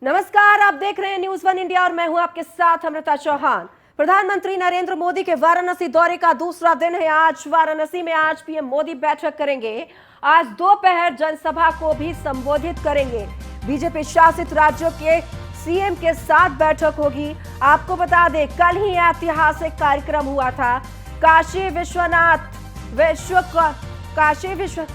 नमस्कार, आप देख रहे हैं न्यूज़ वन इंडिया और मैं हूं आपके साथ अमृता चौहान। प्रधानमंत्री नरेंद्र मोदी के वाराणसी दौरे का दूसरा दिन है आज। वाराणसी में आज पीएम मोदी बैठक करेंगे। आज दोपहर जनसभा को भी संबोधित करेंगे। बीजेपी शासित राज्यों के सीएम के साथ बैठक होगी। आपको बता दें, कल ही ऐतिहासिक कार्यक्रम हुआ था। काशी विश्व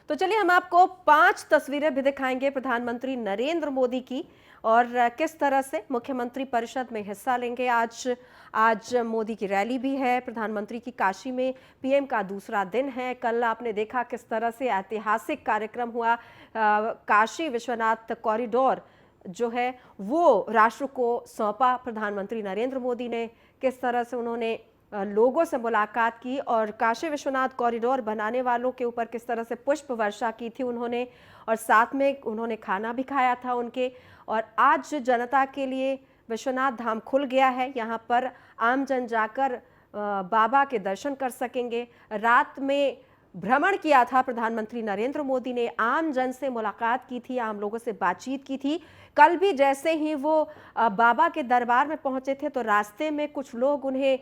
तो चलिए हम आपको 5 तस्वीरें भी दिखाएंगे प्रधानमंत्री नरेंद्र मोदी की और किस तरह से मुख्यमंत्री परिषद में हिस्सा लेंगे। आज मोदी की रैली भी है। प्रधानमंत्री की काशी में पीएम का दूसरा दिन है। कल आपने देखा किस तरह से ऐतिहासिक कार्यक्रम हुआ। काशी विश्वनाथ कॉरिडोर जो है वो राष्ट्र को सौंपा प्रधानमंत्री नरेंद्र मोदी ने। किस तरह से उन्होंने लोगों से मुलाकात की और काशी विश्वनाथ कॉरिडोर बनाने वालों के ऊपर किस तरह से पुष्प वर्षा की थी उन्होंने, और साथ में उन्होंने खाना भी खाया था उनके। और आज जनता के लिए विश्वनाथ धाम खुल गया है। यहाँ पर आम जन जाकर बाबा के दर्शन कर सकेंगे। रात में भ्रमण किया था प्रधानमंत्री नरेंद्र मोदी ने, आम जन से मुलाकात की थी, आम लोगों से बातचीत की थी। कल भी जैसे ही वो बाबा के दरबार में पहुंचे थे तो रास्ते में कुछ लोग उन्हें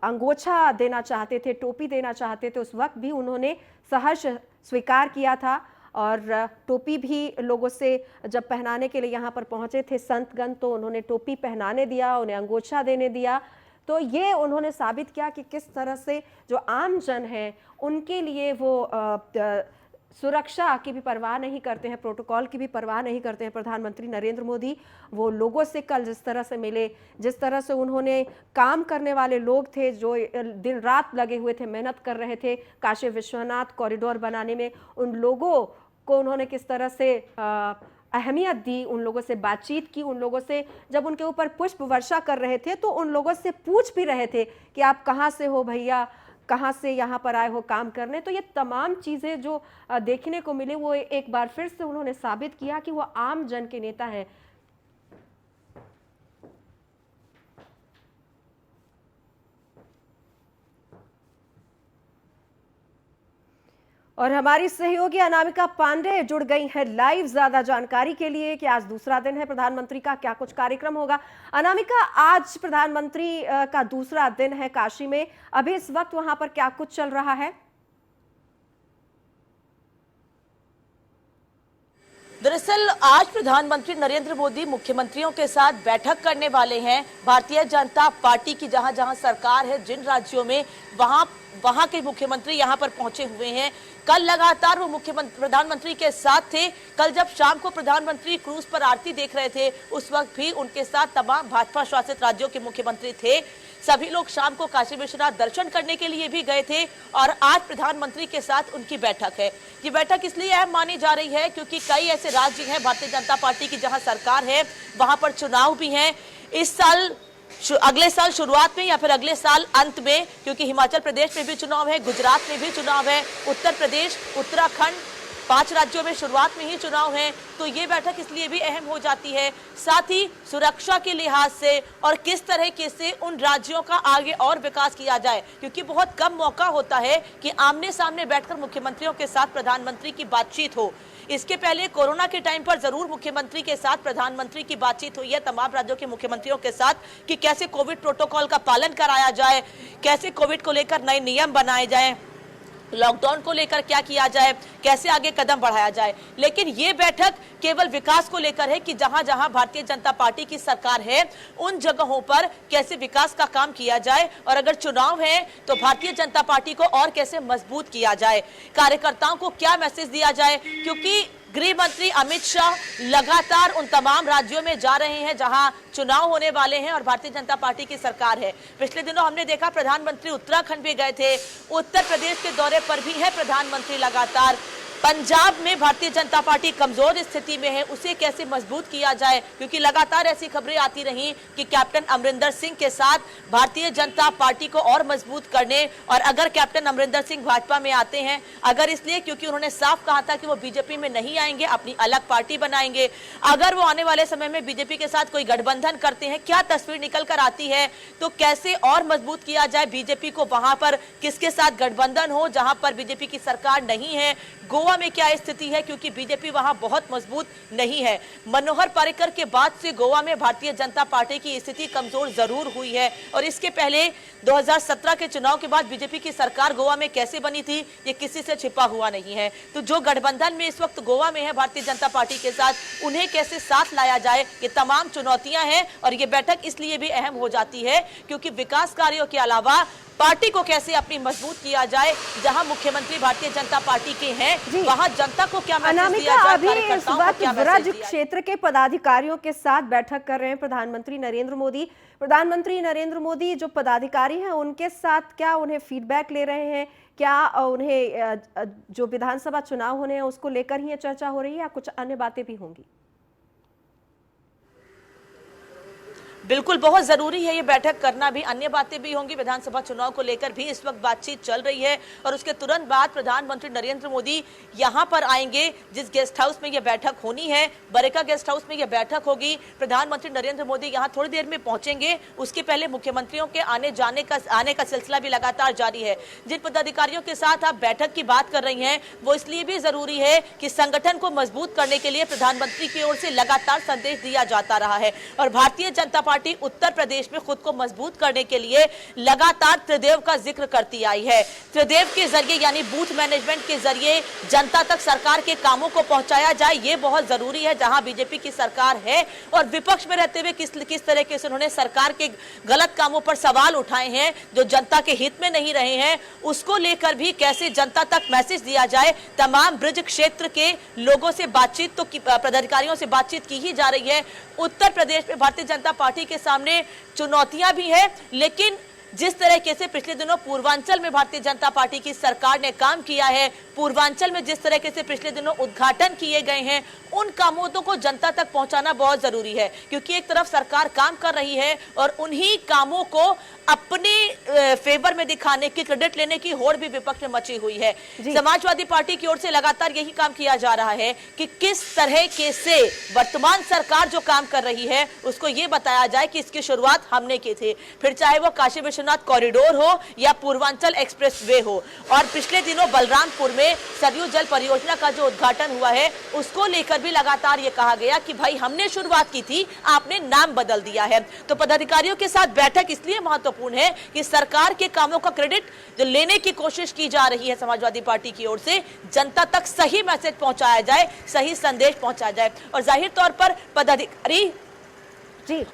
अंगोछा देना चाहते थे, टोपी देना चाहते थे। उस वक्त भी उन्होंने सहर्ष स्वीकार किया था और टोपी भी लोगों से जब पहनाने के लिए यहाँ पर पहुंचे थे संतगण, तो उन्होंने टोपी पहनाने दिया, उन्हें अंगोछा देने दिया। तो ये उन्होंने साबित किया कि किस तरह से जो आम जन हैं उनके लिए वो सुरक्षा की भी परवाह नहीं करते हैं, प्रोटोकॉल की भी परवाह नहीं करते हैं प्रधानमंत्री नरेंद्र मोदी। वो लोगों से कल जिस तरह से मिले, जिस तरह से उन्होंने काम करने वाले लोग थे जो दिन रात लगे हुए थे, मेहनत कर रहे थे काशी विश्वनाथ कॉरिडोर बनाने में, उन लोगों को उन्होंने किस तरह से अहमियत दी, उन लोगों से बातचीत की। उन लोगों से जब उनके ऊपर पुष्प वर्षा कर रहे थे तो उन लोगों से पूछ भी रहे थे कि आप कहाँ से हो भैया, कहाँ से यहाँ पर आए हो काम करने। तो ये तमाम चीज़ें जो देखने को मिली वो एक बार फिर से उन्होंने साबित किया कि वो आम जन के नेता हैं। और हमारी सहयोगी अनामिका पांडे जुड़ गई है लाइव ज्यादा जानकारी के लिए कि आज दूसरा दिन है प्रधानमंत्री का, क्या कुछ कार्यक्रम होगा। अनामिका, आज प्रधानमंत्री का दूसरा दिन है काशी में, अभी इस वक्त वहां पर क्या कुछ चल रहा है? दरअसल आज प्रधानमंत्री नरेंद्र मोदी मुख्यमंत्रियों के साथ बैठक करने वाले हैं। भारतीय जनता पार्टी की जहां जहां सरकार है, जिन राज्यों में वहां के मुख्यमंत्री यहां पर पहुंचे हुए हैं। कल लगातार वो प्रधानमंत्री के साथ थे। कल जब शाम को प्रधानमंत्री क्रूज पर आरती देख रहे थे उस वक्त भी उनके साथ तमाम भाजपा शासित राज्यों के मुख्यमंत्री थे। सभी लोग शाम को काशी विश्वनाथ दर्शन करने के लिए भी गए थे और आज प्रधानमंत्री के साथ उनकी बैठक है। ये बैठक इसलिए अहम मानी जा रही है क्योंकि कई ऐसे राज्य हैं भारतीय जनता पार्टी की जहां सरकार है, वहां पर चुनाव भी हैं इस साल, अगले साल शुरुआत में या फिर अगले साल अंत में, क्योंकि हिमाचल प्रदेश में भी चुनाव है, गुजरात में भी चुनाव है, उत्तर प्रदेश, उत्तराखंड, 5 राज्यों में शुरुआत में ही चुनाव है। तो ये बैठक इसलिए भी अहम हो जाती है, साथ ही सुरक्षा के लिहाज से और किस तरह से उन राज्यों का आगे और विकास किया जाए, क्योंकि बहुत कम मौका होता है कि आमने सामने बैठकर मुख्यमंत्रियों के साथ प्रधानमंत्री की बातचीत हो। इसके पहले कोरोना के टाइम पर जरूर मुख्यमंत्री के साथ प्रधानमंत्री की बातचीत हुई है तमाम राज्यों के मुख्यमंत्रियों के साथ कि कैसे कोविड प्रोटोकॉल का पालन कराया जाए, कैसे कोविड को लेकर नए नियम बनाए जाएं, लॉकडाउन को लेकर क्या किया जाए, कैसे आगे कदम बढ़ाया जाए। लेकिन ये बैठक केवल विकास को लेकर है कि जहां जहां भारतीय जनता पार्टी की सरकार है उन जगहों पर कैसे विकास का काम किया जाए और अगर चुनाव है तो भारतीय जनता पार्टी को और कैसे मजबूत किया जाए, कार्यकर्ताओं को क्या मैसेज दिया जाए। क्योंकि गृह मंत्री अमित शाह लगातार उन तमाम राज्यों में जा रहे हैं जहां चुनाव होने वाले हैं और भारतीय जनता पार्टी की सरकार है। पिछले दिनों हमने देखा प्रधानमंत्री उत्तराखंड भी गए थे, उत्तर प्रदेश के दौरे पर भी है प्रधानमंत्री लगातार। पंजाब में भारतीय जनता पार्टी कमजोर स्थिति में है, उसे कैसे मजबूत किया जाए, क्योंकि लगातार ऐसी खबरें आती रही कि कैप्टन अमरिंदर सिंह के साथ भारतीय जनता पार्टी को और मजबूत करने, और अगर कैप्टन अमरिंदर सिंह भाजपा में आते हैं, अगर इसलिए क्योंकि उन्होंने साफ कहा था कि वो बीजेपी में नहीं आएंगे, अपनी अलग पार्टी बनाएंगे, अगर वो आने वाले समय में बीजेपी के साथ कोई गठबंधन करते हैं, क्या तस्वीर निकल कर आती है, तो कैसे और मजबूत किया जाए बीजेपी को, वहां पर किसके साथ गठबंधन हो जहां पर बीजेपी की सरकार नहीं है। गोवा गोवा में क्या स्थिति है, क्योंकि बीजेपी वहां बहुत मजबूत नहीं है। मनोहर पर्रिकर के बाद से गोवा में भारतीय जनता पार्टी की स्थिति कमजोर जरूर हुई है, और इसके पहले 2017 के चुनाव के बाद बीजेपी की सरकार गोवा में कैसे बनी थी ये किसी से छिपा हुआ नहीं है। तो जो गठबंधन में इस वक्त गोवा में है भारतीय जनता पार्टी के साथ, उन्हें कैसे साथ लाया जाए, ये तमाम चुनौतियां हैं। और ये बैठक इसलिए भी अहम हो जाती है क्योंकि विकास कार्यों के अलावा पार्टी को कैसे अपनी मजबूत किया जाए। जहां मुख्यमंत्री भारतीय जनता पार्टी के हैं, वहां जनता को क्या मैसेज दिया जाए, कार्यकर्ताओं को क्या मैसेज दिया जाए। क्षेत्र के पदाधिकारियों के साथ बैठक कर रहे हैं प्रधानमंत्री नरेंद्र मोदी। प्रधानमंत्री नरेंद्र मोदी जो पदाधिकारी हैं उनके साथ क्या उन्हें फीडबैक ले रहे हैं, क्या उन्हें जो विधानसभा चुनाव होने हैं उसको लेकर ही चर्चा हो रही है या कुछ अन्य बातें भी होंगी? बिल्कुल बहुत जरूरी है ये बैठक करना भी, अन्य बातें भी होंगी। विधानसभा चुनाव को लेकर भी इस वक्त बातचीत चल रही है और उसके तुरंत बाद प्रधानमंत्री नरेंद्र मोदी यहां पर आएंगे जिस गेस्ट हाउस में यह बैठक होनी है, बरेका गेस्ट हाउस में यह बैठक होगी। प्रधानमंत्री नरेंद्र मोदी यहां थोड़ी देर में पहुंचेंगे। उसके पहले मुख्यमंत्रियों के आने का सिलसिला भी लगातार जारी है। जिन पदाधिकारियों के साथ आप बैठक की बात कर रही हैं वो इसलिए भी जरूरी है कि संगठन को मजबूत करने के लिए प्रधानमंत्री की ओर से लगातार संदेश दिया जाता रहा है और भारतीय जनता पार्टी उत्तर प्रदेश में खुद को मजबूत करने के लिए लगातार त्रिदेव का जिक्र करती आई है। त्रिदेव के जरिए यानी बूथ मैनेजमेंट के जरिए जनता तक सरकार के कामों को पहुंचाया जाए, ये बहुत जरूरी है। जहां बीजेपी की सरकार है और विपक्ष में रहते हुए किस तरीके से उन्होंने सरकार के गलत कामों पर सवाल उठाए हैं जो जनता के हित में नहीं रहे हैं, उसको लेकर भी कैसे जनता तक मैसेज दिया जाए। तमाम ब्रिज क्षेत्र के लोगों से बातचीत तो पदाधिकारियों से बातचीत की ही जा रही है। उत्तर प्रदेश में भारतीय जनता पार्टी के सामने चुनौतियां भी है, लेकिन जिस तरीके से पिछले दिनों पूर्वांचल में भारतीय जनता पार्टी की सरकार ने काम किया है, पूर्वांचल में जिस तरीके से पिछले दिनों उद्घाटन किए गए हैं, उन कामों को जनता तक पहुंचाना बहुत जरूरी है। क्योंकि एक तरफ सरकार काम कर रही है और उन्हीं कामों को अपने फेवर में दिखाने की, क्रेडिट लेने की होड़ भी विपक्ष में मची हुई है। समाजवादी पार्टी की ओर से लगातार यही काम किया जा रहा है कि किस तरह के से वर्तमान सरकार जो काम कर रही है उसको ये बताया जाए कि इसकी शुरुआत हमने की थी, फिर चाहे वो काशी विश्वनाथ कॉरिडोर हो या पूर्वांचल एक्सप्रेस वे हो। और पिछले दिनों बलरामपुर में सरयू जल परियोजना का जो उद्घाटन हुआ है उसको लेकर भी लगातार ये कहा गया कि भाई हमने शुरुआत की थी, आपने नाम बदल दिया है। तो पदाधिकारियों के साथ बैठक इसलिए महत्वपूर्ण है कि सरकार के कामों का क्रेडिट जो लेने की कोशिश की जा रही है समाजवादी पार्टी की ओर से, जनता तक सही मैसेज पहुंचाया जाए, सही संदेश पहुंचाया जाए। और जाहिर तौर पर पदाधिकारी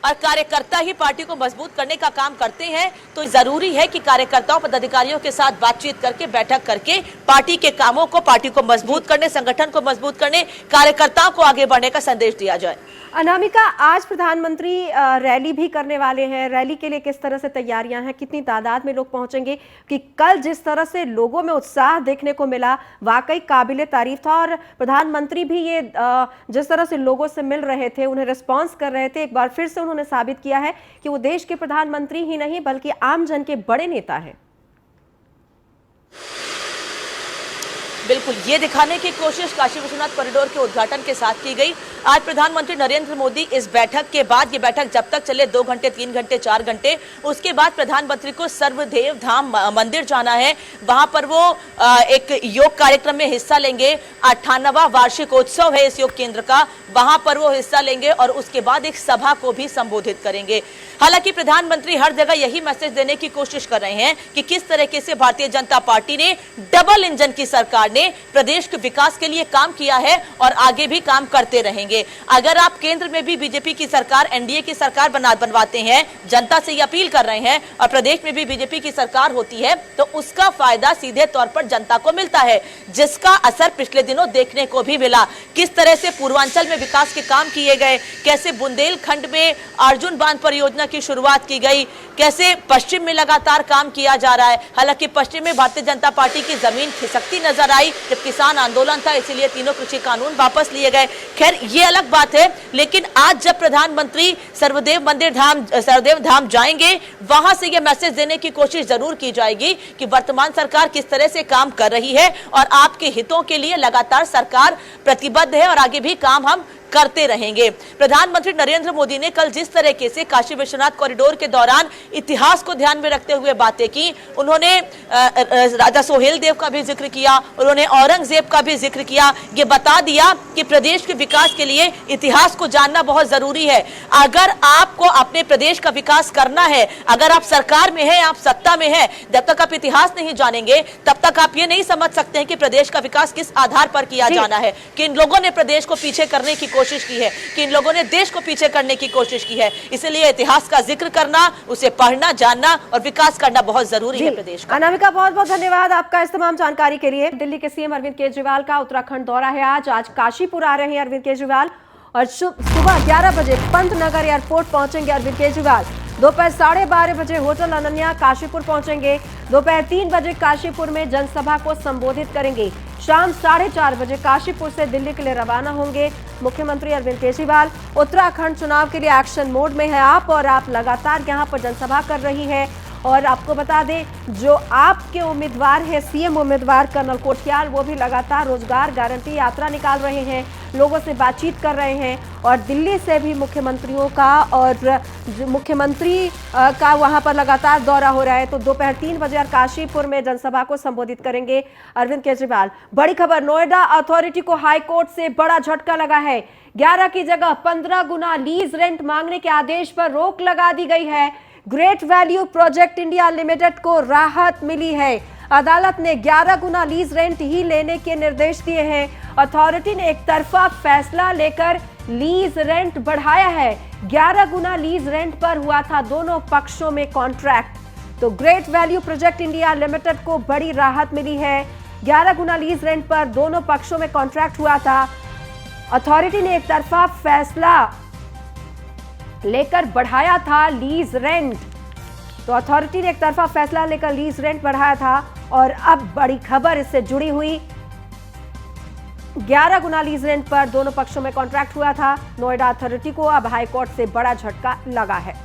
और कार्यकर्ता ही पार्टी को मजबूत करने का काम करते हैं, तो जरूरी है कि कार्यकर्ताओं पदाधिकारियों के साथ बातचीत करके, बैठक करके पार्टी के कामों को, पार्टी को मजबूत करने, संगठन को मजबूत करने, कार्यकर्ताओं को आगे बढ़ने का संदेश दिया जाए। अनामिका, आज प्रधानमंत्री रैली भी करने वाले हैं, रैली के लिए किस तरह से तैयारियां हैं, कितनी तादाद में लोग पहुंचेंगे? कि कल जिस तरह से लोगों में उत्साह देखने को मिला वाकई काबिले तारीफ था और प्रधानमंत्री भी ये जिस तरह से लोगों से मिल रहे थे, उन्हें रिस्पॉन्स कर रहे थे, एक बार फिर से उन्होंने साबित किया है कि वो देश के प्रधानमंत्री ही नहीं बल्कि आम जन के बड़े नेता हैं। बिल्कुल, ये दिखाने की कोशिश काशी विश्वनाथ कॉरिडोर के उद्घाटन के साथ की गई। आज प्रधानमंत्री नरेंद्र मोदी इस बैठक के बाद, ये बैठक जब तक चले 2 घंटे, 3 घंटे, 4 घंटे, उसके बाद प्रधानमंत्री को सर्वदेव धाम मंदिर जाना है। वहां पर वो एक योग कार्यक्रम में हिस्सा लेंगे। 98वां वार्षिकोत्सव है इस योग केंद्र का, वहां पर वो हिस्सा लेंगे और उसके बाद एक सभा को भी संबोधित करेंगे। हालांकि प्रधानमंत्री हर जगह यही मैसेज देने की कोशिश कर रहे हैं कि किस तरीके से भारतीय जनता पार्टी ने, डबल इंजन की सरकार ने प्रदेश के विकास के लिए काम किया है और आगे भी काम करते रहेंगे। अगर आप केंद्र में भी बीजेपी की सरकार, एनडीए की सरकार बनवाते हैं, जनता से ये अपील कर रहे हैं और प्रदेश में भी बीजेपी की सरकार होती है, तो उसका फायदा सीधे तौर पर जनता को मिलता है, जिसका असर पिछले दिनों देखने को भी मिला। किस तरह से पूर्वांचल में विकास के काम किए गए, कैसे बुंदेलखंड में अर्जुन बांध परियोजना की शुरुआत की गई, कैसे पश्चिम में लगातार काम किया जा रहा है। हालांकि पश्चिम में भारतीय जनता पार्टी की जमीन खिसकती नजर आई जब किसान आंदोलन था, इसीलिए तीनों कृषि कानून वापस लिए गए। खैर ये अलग बात है, लेकिन आज जब प्रधानमंत्री सर्वदेव धाम जाएंगे, वहां से यह मैसेज देने की कोशिश जरूर की जाएगी कि वर्तमान सरकार किस तरह से काम कर रही है और आपके हितों के लिए लगातार सरकार प्रतिबद्ध है और आगे भी काम हम करते रहेंगे। प्रधानमंत्री नरेंद्र मोदी ने कल जिस तरीके से काशी विश्वनाथ कॉरिडोर के दौरान इतिहास को ध्यान में रखते हुए बातें की, उन्होंने राजा सोहेल देव का भी जिक्र किया, उन्होंने औरंगजेब का भी जिक्र किया। ये बता दिया कि प्रदेश के विकास के लिए इतिहास को जानना बहुत जरूरी है। अगर आपको अपने प्रदेश का विकास करना है, अगर आप सरकार में हैं, आप सत्ता में हैं, जब तक आप इतिहास नहीं जानेंगे तब तक आप ये नहीं समझ सकते हैं कि प्रदेश का विकास किस आधार पर किया जाना है, कि इन लोगों ने प्रदेश को पीछे करने की कोशिश की है, कि इन लोगों ने देश को पीछे करने की कोशिश की है। इसलिए इतिहास का जिक्र करना, उसे पढ़ना, जानना और विकास करना बहुत जरूरी है प्रदेश का। अनामिका, बहुत बहुत धन्यवाद आपका इस तमाम जानकारी के लिए। दिल्ली के सीएम अरविंद केजरीवाल का उत्तराखंड दौरा है। आज काशीपुर आ रहे हैं अरविंद केजरीवाल और सुबह 11 बजे पंतनगर एयरपोर्ट पहुंचेंगे अरविंद केजरीवाल। दोपहर 12:30 बजे होटल अनन्या काशीपुर पहुंचेंगे। दोपहर 3 बजे काशीपुर में जनसभा को संबोधित करेंगे। शाम 4:30 बजे काशीपुर से दिल्ली के लिए रवाना होंगे मुख्यमंत्री अरविंद केजरीवाल। उत्तराखंड चुनाव के लिए एक्शन मोड में है आप, और आप लगातार यहां पर जनसभा कर रही है। और आपको बता दें, जो आपके उम्मीदवार है, सीएम उम्मीदवार कर्नल कोठियाल, वो भी लगातार रोजगार गारंटी यात्रा निकाल रहे हैं, लोगों से बातचीत कर रहे हैं। और दिल्ली से भी मुख्यमंत्रियों का और मुख्यमंत्री का वहां पर लगातार दौरा हो रहा है। तो दोपहर 3 बजे काशीपुर में जनसभा को संबोधित करेंगे अरविंद केजरीवाल। बड़ी खबर, नोएडा अथॉरिटी को हाईकोर्ट से बड़ा झटका लगा है। 11 की जगह 15 गुना लीज रेंट मांगने के आदेश पर रोक लगा दी गई है। Great value project India limited को राहत मिली है। अदालत ने 11 गुना लीज रेंट ही लेने के निर्देश दिए हैं। अथॉरिटी ने एक तरफा फैसला लेकर लीज रेंट बढ़ाया है। 11 गुना लीज रेंट पर हुआ था दोनों पक्षों में कॉन्ट्रैक्ट। तो great value project India limited को बड़ी राहत मिली है। 11 गुना लीज रेंट पर दोनों पक्षों में कॉन्ट्रैक्ट हुआ था। अथॉरिटी ने एक तरफा फैसला लेकर बढ़ाया था लीज रेंट। तो अथॉरिटी ने एक तरफा फैसला लेकर लीज रेंट बढ़ाया था। और अब बड़ी खबर इससे जुड़ी हुई, 11 गुना लीज रेंट पर दोनों पक्षों में कॉन्ट्रैक्ट हुआ था। नोएडा अथॉरिटी को अब हाईकोर्ट से बड़ा झटका लगा है।